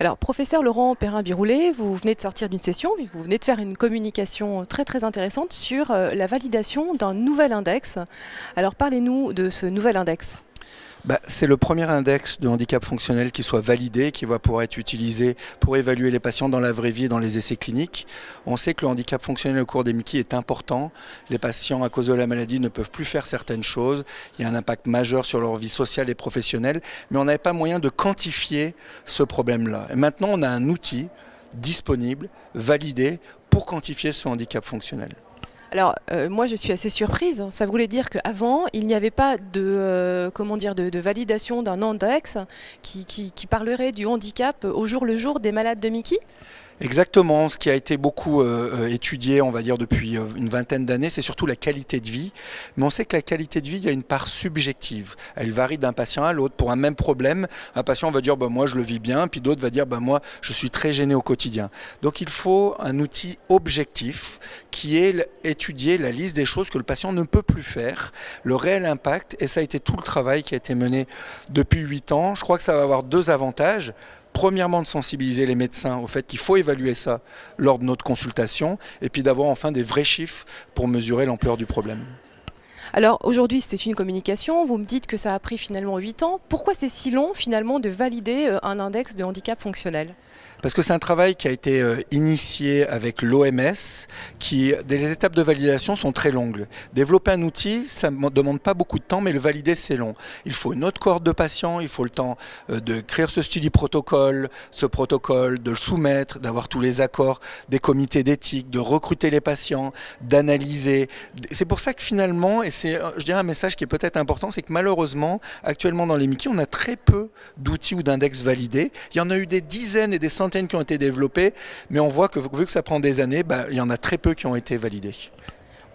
Alors, professeur Laurent Perrin-Biroulet, vous venez de sortir d'une session, vous venez de faire une communication très très intéressante sur la validation d'un nouvel index. Alors, parlez-nous de ce nouvel index. C'est le premier index de handicap fonctionnel qui soit validé, qui va pouvoir être utilisé pour évaluer les patients dans la vraie vie et dans les essais cliniques. On sait que le handicap fonctionnel au cours des MICI est important. Les patients, à cause de la maladie, ne peuvent plus faire certaines choses. Il y a un impact majeur sur leur vie sociale et professionnelle, mais on n'avait pas moyen de quantifier ce problème-là. Et maintenant, on a un outil disponible, validé, pour quantifier ce handicap fonctionnel. Alors, moi je suis assez surprise. Ça voulait dire qu'avant, il n'y avait pas de validation d'un index qui parlerait du handicap au jour le jour des malades de MICI. Exactement, ce qui a été beaucoup étudié, on va dire, depuis une vingtaine d'années, c'est surtout la qualité de vie. Mais on sait que la qualité de vie, il y a une part subjective. Elle varie d'un patient à l'autre. Pour un même problème, un patient va dire moi je le vis bien, puis d'autres va dire moi je suis très gêné au quotidien. Donc il faut un outil objectif qui est étudier la liste des choses que le patient ne peut plus faire, le réel impact, et ça a été tout le travail qui a été mené depuis 8 ans. Je crois que ça va avoir deux avantages. Premièrement, de sensibiliser les médecins au fait qu'il faut évaluer ça lors de notre consultation, et puis d'avoir enfin des vrais chiffres pour mesurer l'ampleur du problème. Alors aujourd'hui c'est une communication, vous me dites que ça a pris finalement 8 ans. Pourquoi c'est si long finalement de valider un index de handicap fonctionnel ? Parce que c'est un travail qui a été initié avec l'OMS, les étapes de validation sont très longues. Développer un outil, ça ne demande pas beaucoup de temps, mais le valider, c'est long. Il faut une autre cohorte de patients, il faut le temps de créer ce protocole, de le soumettre, d'avoir tous les accords des comités d'éthique, de recruter les patients, d'analyser. C'est pour ça que finalement, et c'est, je dirais, un message qui est peut-être important, c'est que malheureusement, actuellement dans les MICI, on a très peu d'outils ou d'index validés. Il y en a eu des dizaines et des centaines qui ont été développées, mais on voit que vu que ça prend des années, il y en a très peu qui ont été validés.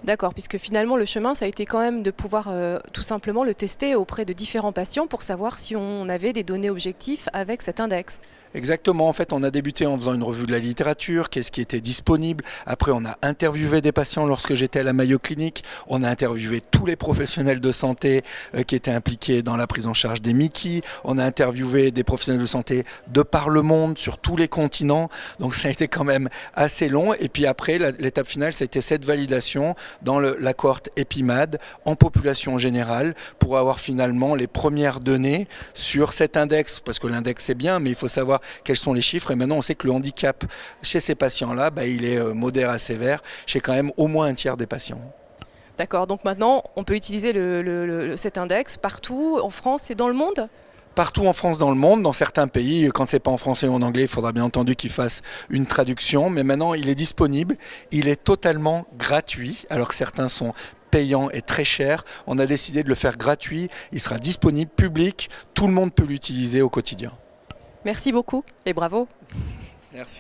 D'accord, puisque finalement le chemin ça a été quand même de pouvoir tout simplement le tester auprès de différents patients pour savoir si on avait des données objectives avec cet index. Exactement, en fait on a débuté en faisant une revue de la littérature, qu'est-ce qui était disponible, après on a interviewé des patients lorsque j'étais à la Mayo Clinique, on a interviewé tous les professionnels de santé qui étaient impliqués dans la prise en charge des MICI, on a interviewé des professionnels de santé de par le monde, sur tous les continents, donc ça a été quand même assez long, et puis après l'étape finale c'était cette validation dans la cohorte EPIMAD en population générale pour avoir finalement les premières données sur cet index, parce que l'index c'est bien, mais il faut savoir quels sont les chiffres, et maintenant on sait que le handicap chez ces patients-là, il est modéré à sévère chez quand même au moins un tiers des patients. D'accord, donc maintenant on peut utiliser cet index partout en France et dans le monde ? Partout en France, dans le monde, dans certains pays, quand c'est pas en français ou en anglais, il faudra bien entendu qu'ils fassent une traduction, mais maintenant il est disponible, il est totalement gratuit, alors que certains sont payants et très chers. On a décidé de le faire gratuit, il sera disponible, public, tout le monde peut l'utiliser au quotidien. Merci beaucoup et bravo. Merci.